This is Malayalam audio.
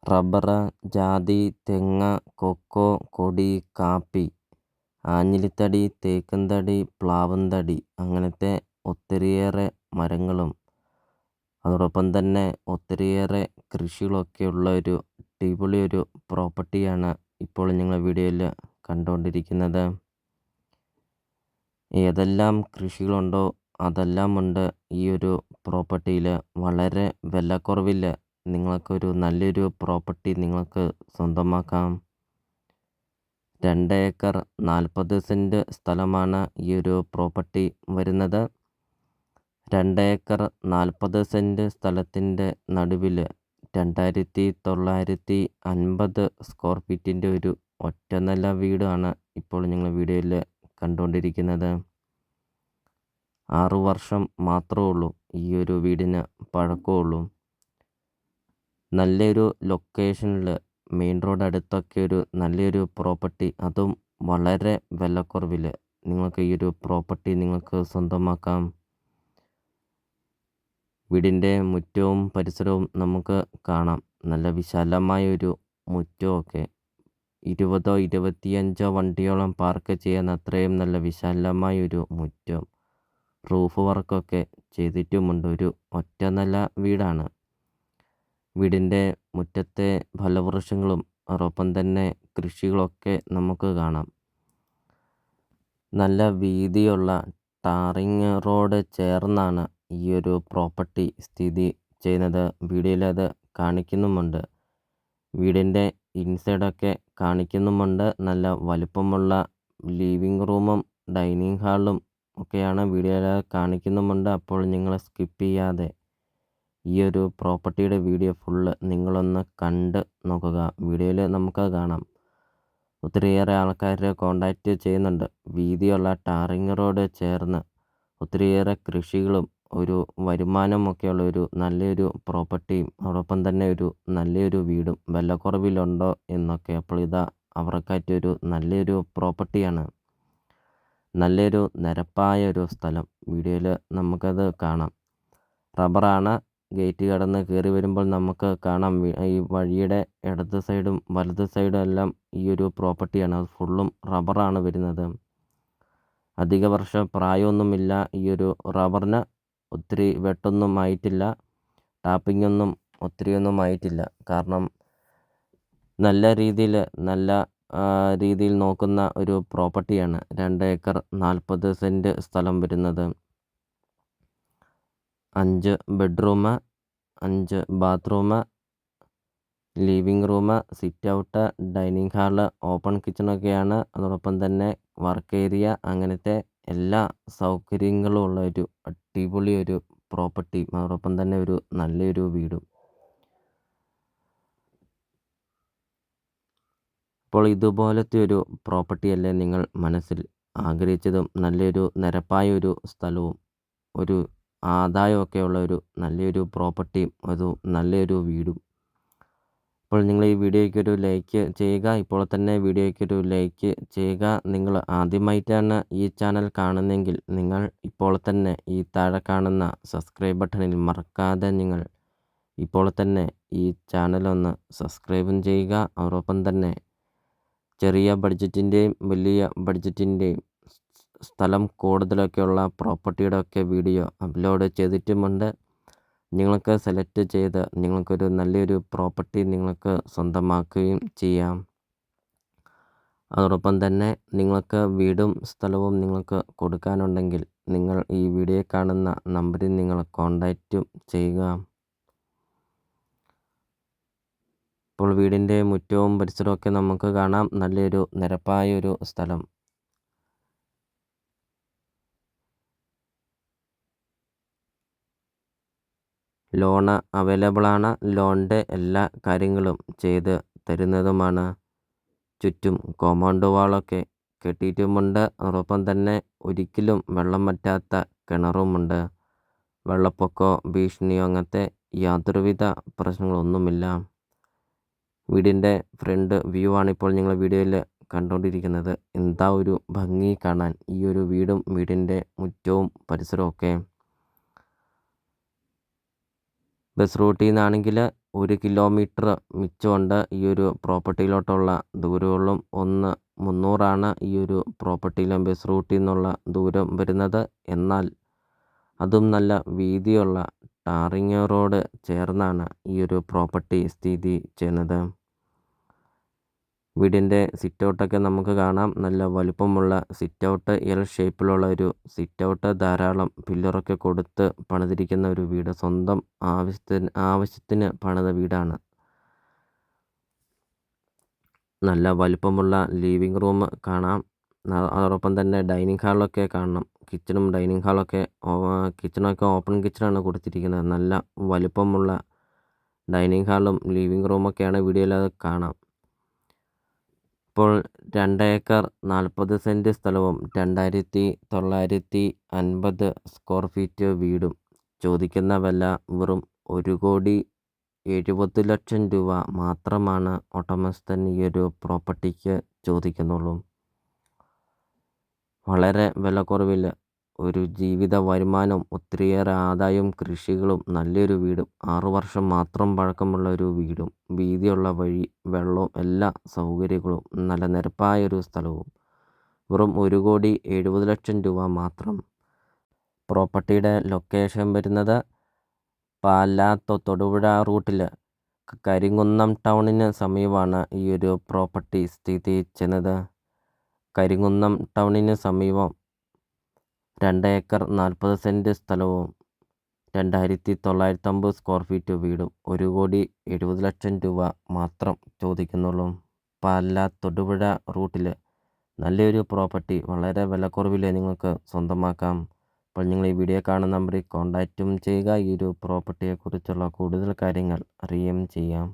റബ്ബർ, ജാതി, തെങ്ങ്, കൊക്കോ, കൊടി, കാപ്പി, ആഞ്ഞിലിത്തടി, തേക്കുംതടി, പ്ലാവുംതടി അങ്ങനത്തെ ഒത്തിരിയേറെ മരങ്ങളും അതോടൊപ്പം തന്നെ ഒത്തിരിയേറെ കൃഷികളൊക്കെയുള്ള ഒരു അടിപൊളി ഒരു പ്രോപ്പർട്ടിയാണ് ഇപ്പോൾ നിങ്ങൾ വീഡിയോയിൽ കണ്ടുകൊണ്ടിരിക്കുന്നത്. ഏതെല്ലാം കൃഷികളുണ്ടോ അതെല്ലാം ഉണ്ട് ഈ ഒരു പ്രോപ്പർട്ടിയിൽ. വളരെ വിലക്കുറവിൽ നിങ്ങൾക്കൊരു നല്ലൊരു പ്രോപ്പർട്ടി നിങ്ങൾക്ക് സ്വന്തമാക്കാം. 2 ഏക്കർ 40 സെൻറ്റ് സ്ഥലമാണ് ഈ ഒരു പ്രോപ്പർട്ടി വരുന്നത്. 2 ഏക്കർ 40 സെൻറ്റ് സ്ഥലത്തിൻ്റെ നടുവിൽ 2950 സ്ക്വയർ ഫീറ്റിൻ്റെ ഒരു ഒറ്റ നില വീടാണ് ഇപ്പോൾ നിങ്ങൾ വീഡിയോയിൽ കണ്ടുകൊണ്ടിരിക്കുന്നത്. 6 വർഷം മാത്രമേ ഉള്ളൂ ഈ ഒരു വീടിന് പഴക്കമുള്ളൂ. നല്ലൊരു ലൊക്കേഷനിൽ മെയിൻ റോഡ് അടുത്തൊക്കെ ഒരു നല്ലൊരു പ്രോപ്പർട്ടി, അതും വളരെ വിലക്കുറവിൽ നിങ്ങൾക്ക് ഈ ഒരു പ്രോപ്പർട്ടി നിങ്ങൾക്ക് സ്വന്തമാക്കാം. വീടിൻ്റെ മുറ്റവും പരിസരവും നമുക്ക് കാണാം. നല്ല വിശാലമായൊരു മുറ്റമൊക്കെ 20 25 വണ്ടിയോളം പാർക്ക് ചെയ്യാൻ അത്രയും നല്ല വിശാലമായൊരു മുറ്റം. റൂഫ് വർക്കൊക്കെ ചെയ്തിട്ടുമുണ്ട്. ഒരു ഒറ്റ നില വീടാണ്. വീടിൻ്റെ മുറ്റത്തെ ഫലവൃക്ഷങ്ങളും അതോടൊപ്പം തന്നെ കൃഷികളൊക്കെ നമുക്ക് കാണാം. നല്ല വീതിയുള്ള ടാറിങ് റോഡ് ചേർന്നാണ് ഈ ഒരു പ്രോപ്പർട്ടി സ്ഥിതി ചെയ്യുന്നത്. വീഡിയോയിൽ അത് കാണിക്കുന്നുമുണ്ട്. വീടിൻ്റെ ഇൻസൈഡൊക്കെ കാണിക്കുന്നുമുണ്ട്. നല്ല വലുപ്പമുള്ള ലിവിങ് റൂമും ഡൈനിങ് ഹാളും ഒക്കെയാണ് വീഡിയോയിൽ കാണിക്കുന്നുമുണ്ട്. അപ്പോൾ നിങ്ങൾ സ്കിപ്പ് ചെയ്യാതെ ഈ ഒരു പ്രോപ്പർട്ടിയുടെ വീഡിയോ ഫുള്ള് നിങ്ങളൊന്ന് കണ്ട് നോക്കുക. വീഡിയോയിൽ നമുക്ക് കാണാം ഒത്തിരിയേറെ ആൾക്കാർ കോണ്ടാക്റ്റ് ചെയ്യുന്നുണ്ട്. വീതിയുള്ള ടാറിങ് റോഡ് ചേർന്ന് ഒത്തിരിയേറെ കൃഷികളും ഒരു വരുമാനമൊക്കെയുള്ള ഒരു നല്ലൊരു പ്രോപ്പർട്ടിയും അതോടൊപ്പം തന്നെ ഒരു നല്ലൊരു വീടും വിലക്കുറവിലുണ്ടോ എന്നൊക്കെ. അപ്പോൾ ഇതാ അവർക്കായിട്ടൊരു നല്ലൊരു പ്രോപ്പർട്ടിയാണ്. നല്ലൊരു നിരപ്പായ ഒരു സ്ഥലം. വീഡിയോയിൽ നമുക്കത് കാണാം. റബ്ബറാണ്. ഗേറ്റ് കടന്ന് കയറി വരുമ്പോൾ നമുക്ക് കാണാം ഈ വഴിയുടെ ഇടത് സൈഡും വലത് സൈഡും എല്ലാം ഈ ഒരു പ്രോപ്പർട്ടിയാണ്. അത് ഫുള്ളും റബ്ബറാണ് വരുന്നത്. അധിക വർഷം പ്രായമൊന്നുമില്ല ഈ ഒരു റബ്ബറിന്. ഒത്തിരി വെട്ടൊന്നും ആയിട്ടില്ല. ടാപ്പിങ്ങൊന്നും ഒത്തിരിയൊന്നും ആയിട്ടില്ല. കാരണം നല്ല രീതിയിൽ നോക്കുന്ന ഒരു പ്രോപ്പർട്ടിയാണ്. 2 ഏക്കർ 40 സെൻറ്റ് സ്ഥലം വരുന്നത്. 5 bedroom, 5 bathroom, living room, sit out, dining hall, open കിച്ചണൊക്കെയാണ്. അതോടൊപ്പം തന്നെ വർക്ക് ഏരിയ അങ്ങനത്തെ എല്ലാ സൗകര്യങ്ങളും ഉള്ള ഒരു അടിപൊളി ഒരു പ്രോപ്പർട്ടി, അതോടൊപ്പം തന്നെ ഒരു നല്ലൊരു വീടും. അപ്പോൾ ഇതുപോലത്തെ ഒരു പ്രോപ്പർട്ടിയല്ലേ നിങ്ങൾ മനസ്സിൽ ആഗ്രഹിച്ചതും? നല്ലൊരു നിരപ്പായ ഒരു സ്ഥലവും ഒരു ആദായമൊക്കെ ഉള്ള ഒരു നല്ലൊരു പ്രോപ്പർട്ടിയും ഒരു നല്ലൊരു വീടും. അപ്പോൾ നിങ്ങൾ ഈ വീഡിയോയ്ക്കൊരു ലൈക്ക് ചെയ്യുക. ഇപ്പോൾ തന്നെ വീഡിയോയ്ക്കൊരു ലൈക്ക് ചെയ്യുക. നിങ്ങൾ ആദ്യമായിട്ടാണ് ഈ ചാനൽ കാണുന്നതെങ്കിൽ നിങ്ങൾ ഇപ്പോൾ തന്നെ ഈ താഴെ കാണുന്ന സബ്സ്ക്രൈബ് ബട്ടണിൽ മറക്കാതെ നിങ്ങൾ ഇപ്പോൾ തന്നെ ഈ ചാനലൊന്ന് സബ്സ്ക്രൈബും ചെയ്യുക. അതോടൊപ്പം തന്നെ ചെറിയ ബഡ്ജറ്റിൻ്റെയും വലിയ ബഡ്ജറ്റിൻ്റെയും സ്ഥലം കൂടുതലൊക്കെയുള്ള പ്രോപ്പർട്ടിയുടെ ഒക്കെ വീഡിയോ അപ്ലോഡ് ചെയ്തിട്ടുമുണ്ട്. നിങ്ങൾക്ക് സെലക്ട് ചെയ്ത് നിങ്ങൾക്കൊരു നല്ലൊരു പ്രോപ്പർട്ടി നിങ്ങൾക്ക് സ്വന്തമാക്കുകയും ചെയ്യാം. അതോടൊപ്പം തന്നെ നിങ്ങൾക്ക് വീടും സ്ഥലവും നിങ്ങൾക്ക് കൊടുക്കാനുണ്ടെങ്കിൽ നിങ്ങൾ ഈ വീഡിയോ കാണുന്ന നമ്പറിൽ നിങ്ങൾ കോണ്ടാക്റ്റും ചെയ്യുക. ഇപ്പോൾ വീടിൻ്റെ മുറ്റവും പരിസരമൊക്കെ നമുക്ക് കാണാം. നല്ലൊരു നിരപ്പായൊരു സ്ഥലം. ലോണ് അവൈലബിളാണ്. ലോണിൻ്റെ എല്ലാ കാര്യങ്ങളും ചെയ്ത് തരുന്നതുമാണ്. ചുറ്റും കോമ്പൗണ്ട് വാളൊക്കെ കെട്ടിയിട്ടുമുണ്ട്. അതോടൊപ്പം തന്നെ ഒരിക്കലും വെള്ളം വറ്റാത്ത കിണറുമുണ്ട്. വെള്ളപ്പൊക്കമോ ഭീഷണിയോ അങ്ങനത്തെ യാതൊരുവിധ പ്രശ്നങ്ങളൊന്നുമില്ല. വീടിൻ്റെ ഫ്രണ്ട് വ്യൂ ആണിപ്പോൾ നിങ്ങൾ വീഡിയോയിൽ കണ്ടുകൊണ്ടിരിക്കുന്നത്. എന്താ ഒരു ഭംഗി കാണാൻ ഈ ഒരു വീടും വീടിൻ്റെ മുറ്റവും പരിസരമൊക്കെ. ബസ് റൂട്ടിൽ നിന്നാണെങ്കിൽ 1 കിലോമീറ്റർ മിച്ചമുണ്ട് ഈ ഒരു പ്രോപ്പർട്ടിയിലോട്ടുള്ള ദൂരമുള്ളും. 300 ഈ ഒരു പ്രോപ്പർട്ടിയിലും ബസ് റൂട്ടിൽ നിന്നുള്ള ദൂരം വരുന്നത്. എന്നാൽ അതും നല്ല വീതിയുള്ള ടാറിങ് റോഡ് ചേർന്നാണ് ഈ ഒരു പ്രോപ്പർട്ടി സ്ഥിതി ചെയ്യുന്നത്. വീടിൻ്റെ സിറ്റൗട്ടൊക്കെ നമുക്ക് കാണാം. നല്ല വലുപ്പമുള്ള സിറ്റൗട്ട്, എൽ ഷേപ്പിലുള്ള ഒരു സിറ്റൗട്ട്, ധാരാളം പില്ലറൊക്കെ കൊടുത്ത് പണിതിരിക്കുന്ന ഒരു വീട്. സ്വന്തം ആവശ്യത്തിന് പണിത വീടാണ്. നല്ല വലുപ്പമുള്ള ലിവിങ് റൂം കാണാം. അതോടൊപ്പം തന്നെ ഡൈനിങ് ഹാളൊക്കെ കാണണം. കിച്ചണും ഡൈനിങ് ഹാളൊക്കെ കിച്ചണൊക്കെ ഓപ്പൺ കിച്ചണാണ് കൊടുത്തിരിക്കുന്നത്. നല്ല വലുപ്പമുള്ള ഡൈനിങ് ഹാളും ലിവിങ് റൂമൊക്കെയാണ് വീഡിയോയിൽ അത് കാണാം. ഇപ്പോൾ 2 ഏക്കർ 40 സെൻറ്റ് സ്ഥലവും 2950 സ്ക്വയർ ഫീറ്റ് വീടും. ചോദിക്കുന്ന വില വെറും 1,70,00,000 രൂപ മാത്രമാണ് ഉടമസ്ഥൻ ഈ ഒരു പ്രോപ്പർട്ടിക്ക് ചോദിക്കുന്നുള്ളൂ. വളരെ വിലക്കുറവിൽ ഒരു ജീവിത വരുമാനവും ഒത്തിരിയേറെ ആദായവും കൃഷികളും നല്ലൊരു വീടും 6 വർഷം മാത്രം പഴക്കമുള്ള ഒരു വീടും വീതിയുള്ള വഴി, വെള്ളവും എല്ലാ സൗകര്യങ്ങളും നല്ല നിരപ്പായൊരു സ്ഥലവും വെറും 1,70,00,000 രൂപ മാത്രം. പ്രോപ്പർട്ടിയുടെ ലൊക്കേഷൻ വരുന്നത് പാലാ തൊടുപുഴ റൂട്ടിൽ കരിങ്കുന്നം ടൗണിന് സമീപമാണ് ഈ ഒരു പ്രോപ്പർട്ടി സ്ഥിതി ചെയ്യുന്നത്. കരിങ്കുന്നം ടൗണിന് സമീപം 2 ഏക്കർ 40 സെൻറ്റ് സ്ഥലവും 2950 സ്ക്വയർ ഫീറ്റ് വീടും 1,70,00,000 രൂപ മാത്രം ചോദിക്കുന്നുള്ളൂ. പാലാ തൊടുപുഴ റൂട്ടിൽ നല്ലൊരു പ്രോപ്പർട്ടി വളരെ വിലക്കുറവിൽ നിങ്ങൾക്ക് സ്വന്തമാക്കാം. അപ്പോൾ നിങ്ങൾ ഈ വീഡിയോ കാണുന്ന നമ്പറിൽ കോൺടാക്റ്റും ചെയ്യുക. ഈ ഒരു പ്രോപ്പർട്ടിയെക്കുറിച്ചുള്ള കൂടുതൽ കാര്യങ്ങൾ അറിയുകയും ചെയ്യാം.